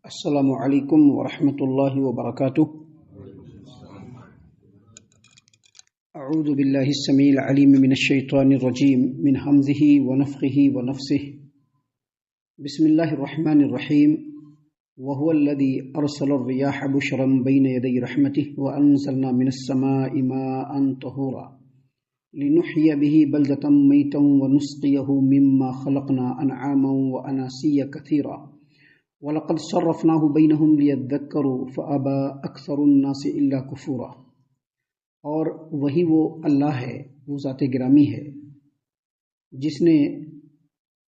السلام علیکم ورحمۃ اللہ وبرکاتہ۔ اعوذ باللہ السمیع العلیم من الشیطان الرجیم من حمزہ ونفخہ ونفثہ۔ بسم اللہ الرحمن الرحیم۔ وهو الذی ارسل الرياح بشرا بین یدی رحمتہ وانزلنا من السماء ماء طہورا لنحیی به بلدة میتا ونسقیہ مما خلقنا انعاما واناسیا کثیرا وَلَقَدْ صَرَّفْنَاهُ بَيْنَهُمْ لِيَذَّكَّرُوا فَأَبَى أَكْثَرُ النَّاسِ إِلَّا كُفُورًا۔ اور وہی وہ اللہ ہے، وہ ذات گرامی ہے جس نے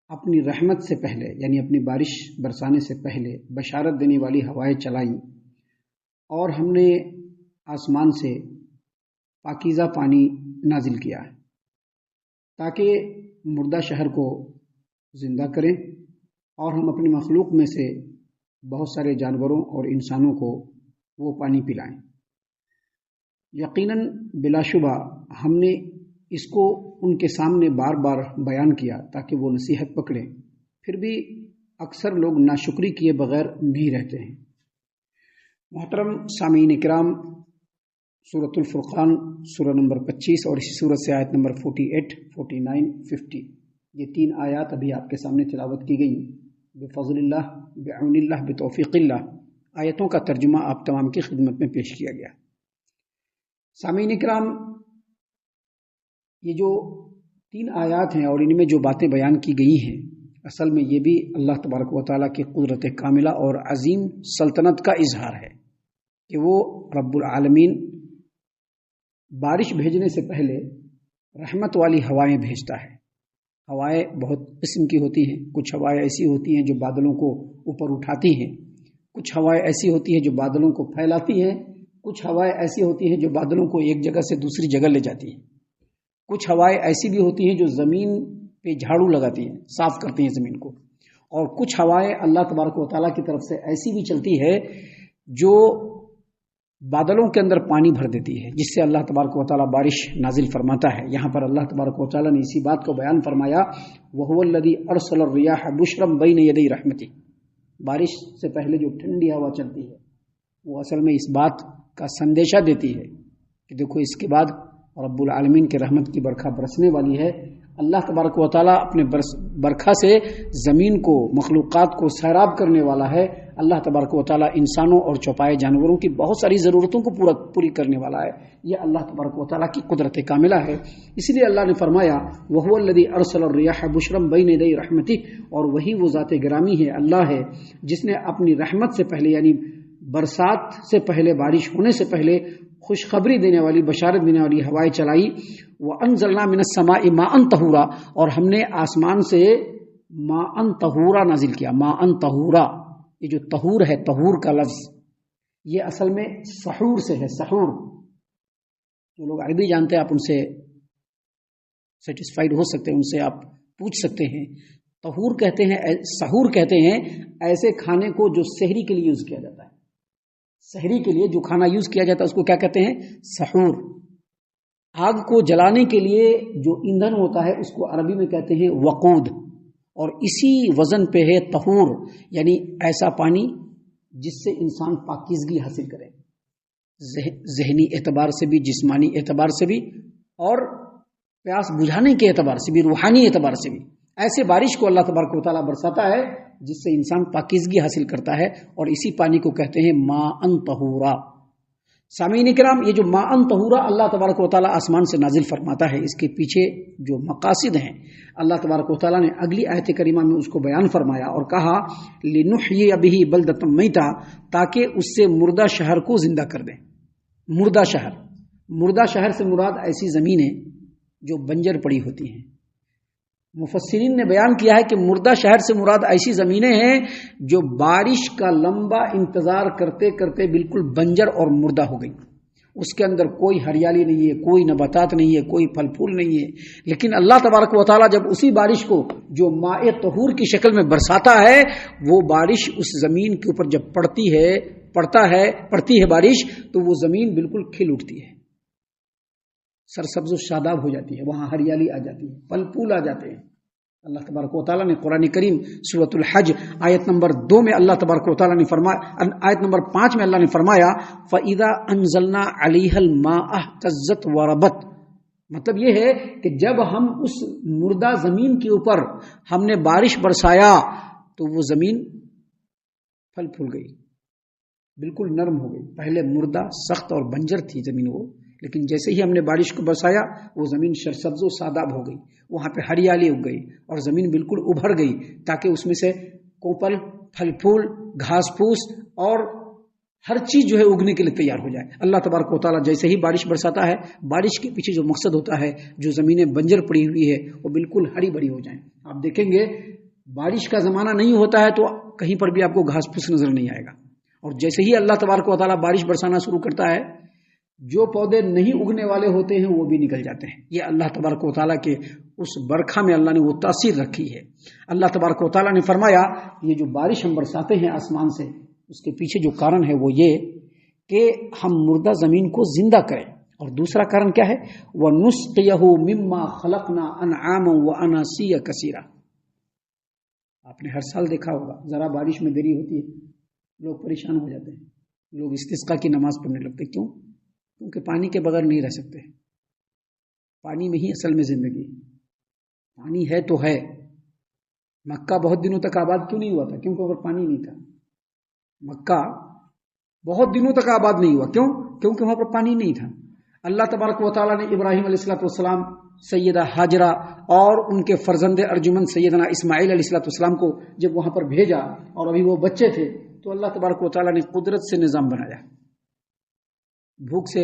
اپنی رحمت سے پہلے یعنی اپنی بارش برسانے سے پہلے بشارت دینے والی ہوائیں چلائیں، اور ہم نے آسمان سے پاکیزہ پانی نازل کیا ہے تاکہ مردہ شہر کو زندہ کریں، اور ہم اپنی مخلوق میں سے بہت سارے جانوروں اور انسانوں کو وہ پانی پلائیں۔ یقیناً بلا شبہ ہم نے اس کو ان کے سامنے بار بار بیان کیا تاکہ وہ نصیحت پکڑیں، پھر بھی اکثر لوگ ناشکری کیے بغیر نہیں رہتے ہیں۔ محترم سامعین اکرام، سورۃ الفرقان سورہ نمبر 25 اور اسی سورت سے آیت نمبر 48، 49، 50، یہ تین آیات ابھی آپ کے سامنے تلاوت کی گئی بفضل اللہ، بعون اللہ، بتوفیق اللہ۔ آیتوں کا ترجمہ آپ تمام کی خدمت میں پیش کیا گیا۔ سامعین اکرام، یہ جو تین آیات ہیں اور ان میں جو باتیں بیان کی گئی ہیں، اصل میں یہ بھی اللہ تبارک و تعالیٰ کی قدرت کاملہ اور عظیم سلطنت کا اظہار ہے کہ وہ رب العالمین بارش بھیجنے سے پہلے رحمت والی ہوائیں بھیجتا ہے۔ ہوائیں بہت قسم کی ہوتی ہیں، کچھ ہوائیں ایسی ہوتی ہیں جو بادلوں کو اوپر اٹھاتی ہیں، کچھ ہوائیں ایسی ہوتی ہیں جو بادلوں کو پھیلاتی ہیں، کچھ ہوائیں ایسی ہوتی ہیں جو بادلوں کو ایک جگہ سے دوسری جگہ لے جاتی ہیں، کچھ ہوائیں ایسی بھی ہوتی ہیں جو زمین پہ جھاڑو لگاتی ہیں، صاف کرتی ہیں زمین کو، اور کچھ ہوائیں اللہ تبارک و تعالیٰ کی طرف سے ایسی بھی چلتی ہے جو بادلوں کے اندر پانی بھر دیتی ہے، جس سے اللہ تبارک و تعالیٰ بارش نازل فرماتا ہے۔ یہاں پر اللہ تبارک و تعالیٰ نے اسی بات کو بیان فرمایا، وَهُوَ الَّذِي أَرْسَلَ الرِّيَاحَ بُشْرًا بَيْنَ يَدَيْ رَحْمَتِهِ۔ بارش سے پہلے جو ٹھنڈی ہوا چلتی ہے وہ اصل میں اس بات کا سندیشہ دیتی ہے کہ دیکھو اس کے بعد رب العالمین کے رحمت کی برکھا برسنے والی ہے۔ اللہ تبارک و تعالیٰ اپنے برکھا سے زمین کو، مخلوقات کو سیراب کرنے والا ہے۔ اللہ تبارک و تعالیٰ انسانوں اور چوپائے جانوروں کی بہت ساری ضرورتوں کو پوری کرنے والا ہے۔ یہ اللہ تبارک و تعالیٰ کی قدرت کاملہ ہے۔ اس لیے اللہ نے فرمایا وَهُوَ الَّذِي أَرْسَلَ الرِّيَاحَ بُشْرًا بَيْنَ يَدَيْ رَحْمَتِهِ، اور وہی وہ ذات گرامی ہے، اللہ ہے جس نے اپنی رحمت سے پہلے یعنی برسات سے پہلے، بارش ہونے سے پہلے خوشخبری دینے والی، بشارت دینے والی ہوائیں چلائی۔ وَأَنزَلْنَا مِنَ السَّمَاءِ مَاءً طَهُورًا، اور ہم نے آسمان سے ماءً طہورا نازل کیا۔ ماءً طہورا، یہ جو طہور ہے، طہور کا لفظ یہ اصل میں سحور سے ہے۔ سحور، جو لوگ عربی جانتے ہیں آپ ان سے سیٹسفائیڈ ہو سکتے ہیں، ان سے آپ پوچھ سکتے ہیں۔ طہور کہتے ہیں، سحور کہتے ہیں ایسے کھانے کو جو سحری کے لیے یوز کیا جاتا ہے۔ سحری کے لیے جو کھانا یوز کیا جاتا ہے اس کو کیا کہتے ہیں؟ سحور۔ آگ کو جلانے کے لیے جو ایندھن ہوتا ہے اس کو عربی میں کہتے ہیں وقود، اور اسی وزن پہ ہے طہور، یعنی ایسا پانی جس سے انسان پاکیزگی حاصل کرے، ذہنی اعتبار سے بھی، جسمانی اعتبار سے بھی، اور پیاس بجھانے کے اعتبار سے بھی، روحانی اعتبار سے بھی۔ ایسے بارش کو اللہ تبارک و تعالیٰ برساتا ہے جس سے انسان پاکیزگی حاصل کرتا ہے، اور اسی پانی کو کہتے ہیں ماءً طہورا۔ سامعین کرام، یہ جو ماءً طہورا اللہ تبارک و تعالیٰ آسمان سے نازل فرماتا ہے، اس کے پیچھے جو مقاصد ہیں اللہ تبارک و تعالیٰ نے اگلی آیت کریمہ میں اس کو بیان فرمایا اور کہا لِنُحْيِيَ بِهِ بَلْدَةً مَيْتًا، تاکہ اس سے مردہ شہر کو زندہ کر دیں۔ مردہ شہر سے مراد ایسی زمینیں جو بنجر پڑی ہوتی ہیں۔ مفسرین نے بیان کیا ہے کہ مردہ شہر سے مراد ایسی زمینیں ہیں جو بارش کا لمبا انتظار کرتے کرتے بالکل بنجر اور مردہ ہو گئی، اس کے اندر کوئی ہریالی نہیں ہے، کوئی نباتات نہیں ہے، کوئی پھل پھول نہیں ہے۔ لیکن اللہ تبارک و تعالیٰ جب اسی بارش کو جو ماء طہور کی شکل میں برساتا ہے، وہ بارش اس زمین کے اوپر جب پڑتی ہے بارش، تو وہ زمین بالکل کھل اٹھتی ہے، سرسبز و شاداب ہو جاتی ہے، وہاں ہریالی آ جاتی ہے، پھل پھول آ جاتے ہیں۔ اللہ تبارک و تعالیٰ نے قرآن کریم سورۃ الحج آیت نمبر 2 میں اللہ تبارک و تعالیٰ نے فرمایا، آیت نمبر 5 میں اللہ نے فرمایا فَإِذَا أَنزَلْنَا عَلَيْهَا الْمَاءَ اهْتَزَّتْ وَرَبَتْ، مطلب یہ ہے کہ جب ہم اس مردہ زمین کے اوپر ہم نے بارش برسایا تو وہ زمین پھل پھول گئی، بالکل نرم ہو گئی. پہلے مردہ سخت اور بنجر تھی زمین وہ، لیکن جیسے ہی ہم نے بارش کو برسایا وہ زمین سرسبز و شاداب ہو گئی، وہاں پہ ہریالی اگ گئی اور زمین بالکل ابھر گئی تاکہ اس میں سے کوپل، پھل پھول، گھاس پھوس اور ہر چیز جو ہے اگنے کے لیے تیار ہو جائے. اللہ تبارک و تعالیٰ جیسے ہی بارش برساتا ہے، بارش کے پیچھے جو مقصد ہوتا ہے، جو زمینیں بنجر پڑی ہوئی ہے وہ بالکل ہری بھری ہو جائیں. آپ دیکھیں گے بارش کا زمانہ نہیں ہوتا ہے تو کہیں پر بھی آپ کو گھاس پھوس نظر نہیں آئے گا، اور جیسے ہی اللہ تبارک و تعالیٰ بارش برسانا شروع کرتا ہے جو پودے نہیں اگنے والے ہوتے ہیں وہ بھی نکل جاتے ہیں. یہ اللہ تبارک و تعالیٰ کے اس برکھا میں اللہ نے وہ تاثیر رکھی ہے. اللہ تبارک و تعالیٰ نے فرمایا یہ جو بارش ہم برساتے ہیں آسمان سے، اس کے پیچھے جو کارن ہے وہ یہ کہ ہم مردہ زمین کو زندہ کریں، اور دوسرا کارن کیا ہے، وَنُسْقِيَهُ مِمَّا خَلَقْنَا أَنْعَامًا وَأَنَاسِيَّ كَثِيرًا. آپ نے ہر سال دیکھا ہوگا ذرا بارش میں دیری ہوتی ہے لوگ پریشان ہو جاتے ہیں، لوگ استسقاء کی نماز پڑھنے لگتے ہیں. کیوں؟ کیونکہ پانی کے بغیر نہیں رہ سکتے. پانی میں ہی اصل میں زندگی، پانی ہے تو ہے. مکہ بہت دنوں تک آباد کیوں نہیں ہوا تھا؟ کیونکہ اگر پانی نہیں تھا. مکہ بہت دنوں تک آباد نہیں ہوا، کیوں؟ کیونکہ وہاں پر پانی نہیں تھا. اللہ تبارک و تعالیٰ نے ابراہیم علیہ السلام، سیدہ ہاجرہ اور ان کے فرزند ارجمند سیدنا اسماعیل علیہ السلام کو جب وہاں پر بھیجا اور ابھی وہ بچے تھے تو اللہ تبارک و تعالیٰ نے قدرت سے نظام بنایا. بھوک سے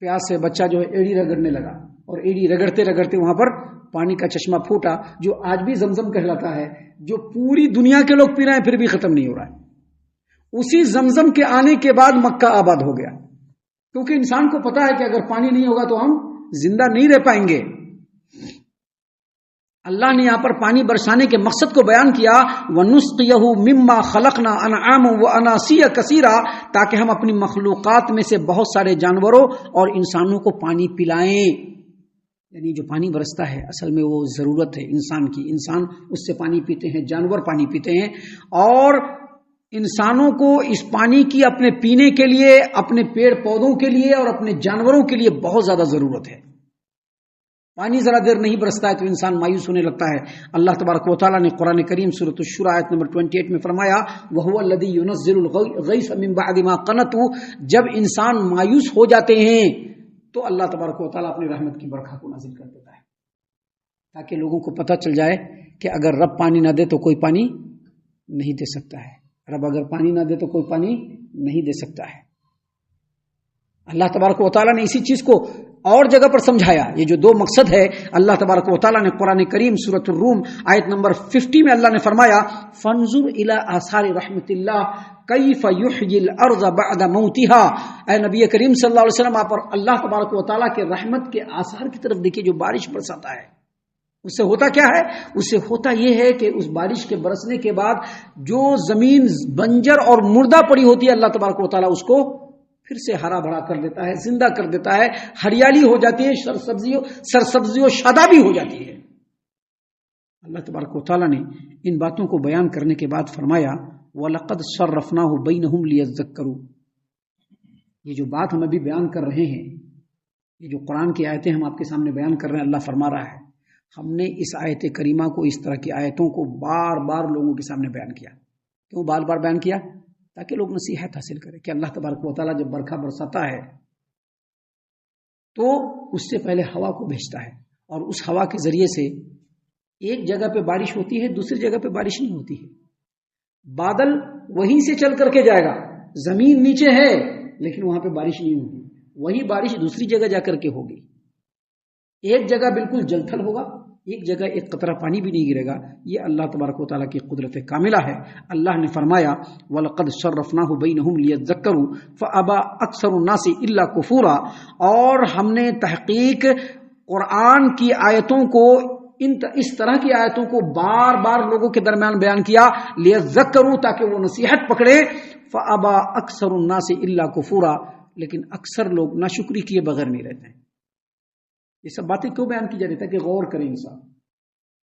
پیاس سے بچہ جو ہے ایڑی رگڑنے لگا، اور ایڑی رگڑتے رگڑتے وہاں پر پانی کا چشمہ پھوٹا جو آج بھی زمزم کہلاتا ہے، جو پوری دنیا کے لوگ پی رہے ہیں پھر بھی ختم نہیں ہو رہا ہے. اسی زمزم کے آنے کے بعد مکہ آباد ہو گیا، کیونکہ انسان کو پتا ہے کہ اگر پانی نہیں ہوگا تو ہم زندہ نہیں رہ پائیں گے. اللہ نے یہاں پر پانی برسانے کے مقصد کو بیان کیا، وَنُسْقِيَهُ مِمَّا خَلَقْنَا أَنْعَامًا وَأَنَاسِيَّ كَثِيرًا، تاکہ ہم اپنی مخلوقات میں سے بہت سارے جانوروں اور انسانوں کو پانی پلائیں. یعنی جو پانی برستا ہے اصل میں وہ ضرورت ہے انسان کی، انسان اس سے پانی پیتے ہیں، جانور پانی پیتے ہیں، اور انسانوں کو اس پانی کی اپنے پینے کے لیے، اپنے پیڑ پودوں کے لیے اور اپنے جانوروں کے لیے بہت زیادہ ضرورت ہے. پانی ذرا دیر نہیں برستا ہے تو انسان مایوس ہونے لگتا ہے. اللہ تبارک و تعالیٰ نے قرآن کریم سورۃ الشورى آیت نمبر 28 میں فرمایا وَهُوَ الَّذِي يُنَزِّلُ الْغَيْثَ مِن بَعْدِ مَا قَنَطُوا، جب انسان مایوس ہو جاتے ہیں تو اللہ تبارک و تعالیٰ اپنی رحمت کی برکھا کو نازل کر دیتا ہے، تاکہ لوگوں کو پتہ چل جائے کہ اگر رب پانی نہ دے تو کوئی پانی نہیں دے سکتا ہے، رب اگر پانی نہ دے تو کوئی پانی نہیں دے سکتا ہے. اللہ تبارک و تعالیٰ نے اسی چیز کو اور جگہ پر سمجھایا. یہ جو دو مقصد ہے اللہ تبارک و تعالیٰ نے قرآن کریم سورۃ الروم آیت نمبر 50 میں اللہ نے فرمایا فانظر الی آثار رحمت اللہ کیف یحیی الارض بعد موتها. اے نبی کریم صلی اللہ علیہ وسلم آپ اور اللہ تبارک و تعالیٰ کے رحمت کے آثار کی طرف دیکھیے. جو بارش برساتا ہے اس سے ہوتا کیا ہے؟ اس سے ہوتا یہ ہے کہ اس بارش کے برسنے کے بعد جو زمین بنجر اور مردہ پڑی ہوتی ہے اللہ تبارک و تعالیٰ اس کو پھر سے ہرا بھرا کر دیتا ہے، زندہ کر دیتا ہے، ہریالی ہو جاتی ہے، سرسبزی و شادابی ہو جاتی ہے. اللہ تبارک و تعالیٰ نے ان باتوں کو بیان کرنے کے بعد فرمایا وَلَقَدْ صَرَّفْنَاهُ بَيْنَهُمْ لِيَذَّكَّرُوا. یہ جو بات ہم ابھی بیان کر رہے ہیں، یہ جو قرآن کی آیتیں ہم آپ کے سامنے بیان کر رہے ہیں، اللہ فرما رہا ہے ہم نے اس آیت کریمہ کو، اس طرح کی آیتوں کو بار بار لوگوں کے سامنے بیان کیا. کیوں بار بار بیان کیا؟ تاکہ لوگ نصیحت حاصل کریں کہ اللہ تبارک و تعالیٰ جب برکھا برساتا ہے تو اس سے پہلے ہوا کو بھیجتا ہے، اور اس ہوا کے ذریعے سے ایک جگہ پہ بارش ہوتی ہے، دوسری جگہ پہ بارش نہیں ہوتی ہے. بادل وہیں سے چل کر کے جائے گا، زمین نیچے ہے لیکن وہاں پہ بارش نہیں ہوگی، وہی بارش دوسری جگہ جا کر کے ہوگی. ایک جگہ بالکل جل تھل ہوگا، ایک جگہ ایک قطرہ پانی بھی نہیں گرے گا. یہ اللہ تبارک و تعالیٰ کی قدرت کاملہ ہے. اللہ نے فرمایا وَلَقَدْ صَرَّفْنَاهُ بَيْنَهُمْ لِيَذَّكَّرُوا فَأَبَى أَكْثَرُ النَّاسِ إِلَّا كُفُورًا. اور ہم نے تحقیق قرآن کی آیتوں کو، اس طرح کی آیتوں کو بار بار لوگوں کے درمیان بیان کیا لِيَذَّكَّرُوا، تاکہ وہ نصیحت پکڑے. فَأَبَى أَكْثَرُ النَّاسِ إِلَّا كُفُورًا، لیکن اکثر لوگ ناشکری کیے بغیر نہیں رہتے ہیں. یہ سب باتیں کیوں بیان کی جا رہی تھا کہ غور کریں انسان.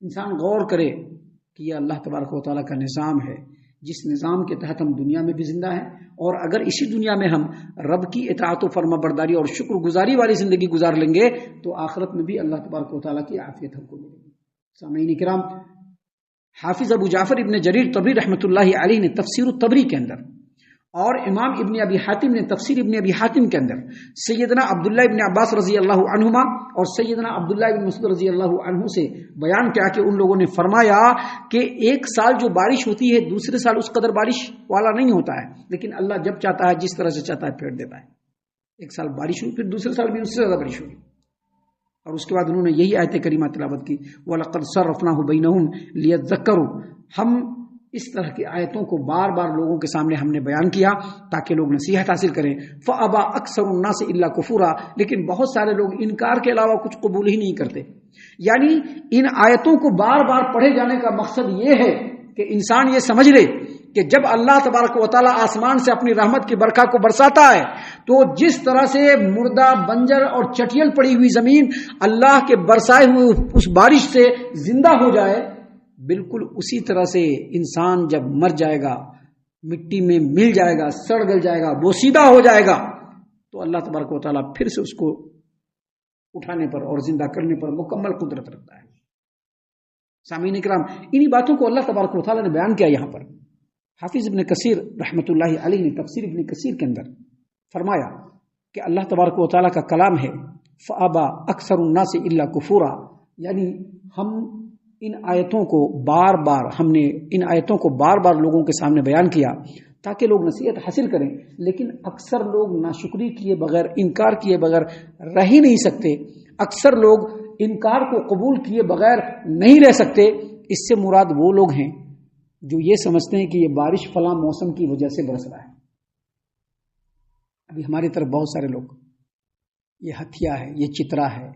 انسان غور کرے کہ یہ اللہ تبارک و تعالیٰ کا نظام ہے، جس نظام کے تحت ہم دنیا میں بھی زندہ ہیں، اور اگر اسی دنیا میں ہم رب کی اطاعت و فرما برداری اور شکر گزاری والی زندگی گزار لیں گے تو آخرت میں بھی اللہ تبارک و تعالیٰ کی عافیت ہم کو ملے گی۔ سامعین کرام، حافظ ابو جعفر ابن جریر طبری رحمۃ اللہ علیہ نے تفسیر الطبری کے اندر اور امام ابن ابی حاتم نے تفسیر ابن ابی حاتم کے اندر سیدنا عبداللہ ابن عباس رضی اللہ عنہما اور سیدنا عبداللہ ابن مسعود رضی اللہ عنہ سے بیان کیا کہ ان لوگوں نے فرمایا کہ ایک سال جو بارش ہوتی ہے دوسرے سال اس قدر بارش والا نہیں ہوتا ہے، لیکن اللہ جب چاہتا ہے جس طرح سے چاہتا ہے پھیر دیتا ہے۔ ایک سال بارش ہوئی، پھر دوسرے سال بھی اس سے زیادہ بارش ہوئی، اور اس کے بعد انہوں نے یہی آیت کریمہ تلاوت کی، وَلَقَدْ صَرَّفْنَاهُ بَيْنَهُمْ لِيَذَّكَّرُوا۔ ہم اس طرح کی آیتوں کو بار بار لوگوں کے سامنے ہم نے بیان کیا تاکہ لوگ نصیحت حاصل کریں۔ فَأَبَى أَكْثَرُ النَّاسِ إِلَّا كُفُورًا، لیکن بہت سارے لوگ انکار کے علاوہ کچھ قبول ہی نہیں کرتے۔ یعنی ان آیتوں کو بار بار پڑھے جانے کا مقصد یہ ہے کہ انسان یہ سمجھ لے کہ جب اللہ تبارک و تعالیٰ آسمان سے اپنی رحمت کی برکھا کو برساتا ہے تو جس طرح سے مردہ، بنجر اور چٹیل پڑی ہوئی زمین اللہ کے برسائے ہوئے اس بارش سے زندہ ہو جائے، بالکل اسی طرح سے انسان جب مر جائے گا، مٹی میں مل جائے گا، سڑ گل جائے گا، بوسیدہ ہو جائے گا، تو اللہ تبارک و تعالیٰ پھر سے اس کو اٹھانے پر اور زندہ کرنے پر مکمل قدرت رکھتا ہے۔ سامعین کرام، انہی باتوں کو اللہ تبارک و تعالیٰ نے بیان کیا یہاں پر۔ حافظ ابن کثیر رحمۃ اللہ علیہ نے تفسیر ابن کثیر کے اندر فرمایا کہ اللہ تبارک و تعالیٰ کا کلام ہے فَأَبَى أَكْثَرُ النَّاسِ إِلَّا كُفُورًا، یعنی ہم ان آیتوں کو بار بار لوگوں کے سامنے بیان کیا تاکہ لوگ نصیحت حاصل کریں، لیکن اکثر لوگ ناشکری کیے بغیر، انکار کیے بغیر رہ ہی نہیں سکتے۔ اکثر لوگ انکار کو قبول کیے بغیر نہیں رہ سکتے۔ اس سے مراد وہ لوگ ہیں جو یہ سمجھتے ہیں کہ یہ بارش فلاں موسم کی وجہ سے برس رہا ہے۔ ابھی ہماری طرف بہت سارے لوگ یہ ہتھیا ہے، یہ چترا ہے،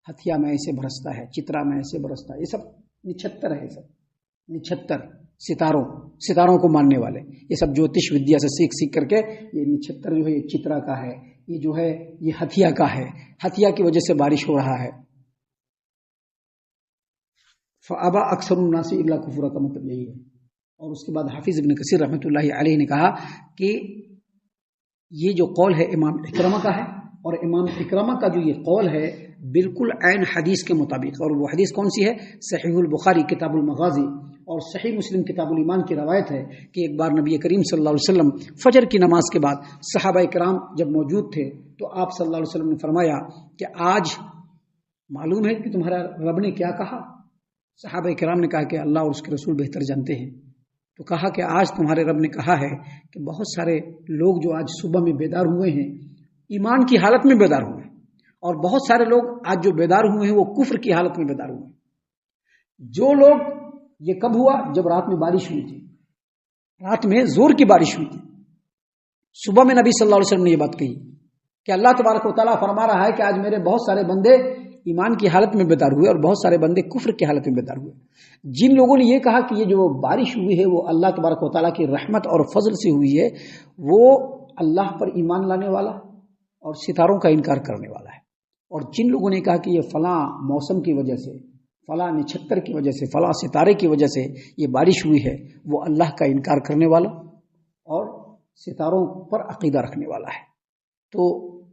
ہتھیا میں ایسے برستا ہے، چترا میں ایسے برستا ہے، یہ سب نچھتر ہے، یہ سب نچھتر ستاروں کو ماننے والے، یہ سب جوتش ودیا سے سیکھ کر کے یہ نچھتر جو ہے یہ چترا کا ہے، یہ جو ہے یہ ہتھیا کا ہے، ہتھیا کی وجہ سے بارش ہو رہا ہے۔ فَأَبَى أَكْثَرُ النَّاسِ إِلَّا كُفُورًا کا مطلب یہی ہے۔ اور اس کے بعد حافظ ابن کثیر رحمۃ اللہ علیہ نے کہا کہ یہ جو قول ہے امام اکرمہ کا ہے، اور امام اکرمہ کا جو یہ قول ہے بالکل عین حدیث کے مطابق، اور وہ حدیث کون سی ہے؟ صحیح البخاری کتاب المغازی اور صحیح مسلم کتاب الایمان کی روایت ہے کہ ایک بار نبی کریم صلی اللہ علیہ وسلم فجر کی نماز کے بعد صحابہ کرام جب موجود تھے تو آپ صلی اللہ علیہ وسلم نے فرمایا کہ آج معلوم ہے کہ تمہارا رب نے کیا کہا؟ صحابہ کرام نے کہا کہ اللہ اور اس کے رسول بہتر جانتے ہیں۔ تو کہا کہ آج تمہارے رب نے کہا ہے کہ بہت سارے لوگ جو آج صبح میں بیدار ہوئے ہیں ایمان کی حالت میں بیدار ہوئے ہیں، اور بہت سارے لوگ آج جو بیدار ہوئے ہیں وہ کفر کی حالت میں بیدار ہوئے ہیں۔ جو لوگ، یہ کب ہوا؟ جب رات میں بارش ہوئی تھی، رات میں زور کی بارش ہوئی تھی۔ صبح میں نبی صلی اللہ علیہ وسلم نے یہ بات کہی کہ اللہ تبارک و تعالیٰ فرما رہا ہے کہ آج میرے بہت سارے بندے ایمان کی حالت میں بیدار ہوئے اور بہت سارے بندے کفر کی حالت میں بیدار ہوئے۔ جن لوگوں نے یہ کہا کہ یہ جو بارش ہوئی ہے وہ اللہ تبارک و تعالیٰ کی رحمت اور فضل سے ہوئی ہے، وہ اللہ پر ایمان لانے والا اور ستاروں کا انکار کرنے والا ہے۔ اور جن لوگوں نے کہا کہ یہ فلاں موسم کی وجہ سے، فلاں نچھتر کی وجہ سے، فلاں ستارے کی وجہ سے یہ بارش ہوئی ہے، وہ اللہ کا انکار کرنے والا اور ستاروں پر عقیدہ رکھنے والا ہے۔ تو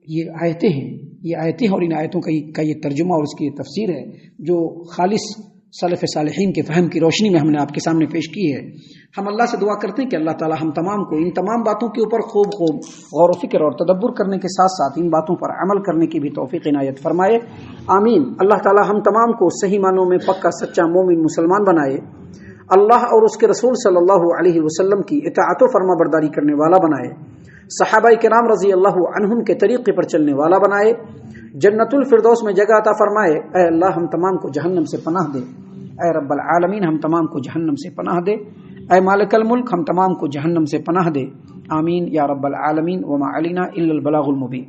یہ آیتیں ہیں، یہ آیتیں اور ان آیتوں کا یہ ترجمہ اور اس کی یہ تفسیر ہے جو خالص سلف صالحین کے فہم کی روشنی میں ہم نے آپ کے سامنے پیش کی ہے۔ ہم اللہ سے دعا کرتے ہیں کہ اللہ تعالی ہم تمام کو ان تمام باتوں کے اوپر خوب غور و فکر اور تدبر کرنے کے ساتھ ساتھ ان باتوں پر عمل کرنے کی بھی توفیق عنایت فرمائے، آمین۔ اللہ تعالی ہم تمام کو صحیح معنوں میں پکا سچا مومن مسلمان بنائے، اللہ اور اس کے رسول صلی اللہ علیہ وسلم کی اطاعت و فرما برداری کرنے والا بنائے، صحابہ کرام رضی اللہ عنہم کے طریقے پر چلنے والا بنائے، جنت الفردوس میں جگہ عطا فرمائے۔ اے اللہ ہم تمام کو جہنم سے پناہ دے، اے رب العالمین ہم تمام کو جہنم سے پناہ دے، اے مالک الملک ہم تمام کو جہنم سے پناہ دے، آمین یا رب العالمین۔ وما علینا الا البلاغ المبین۔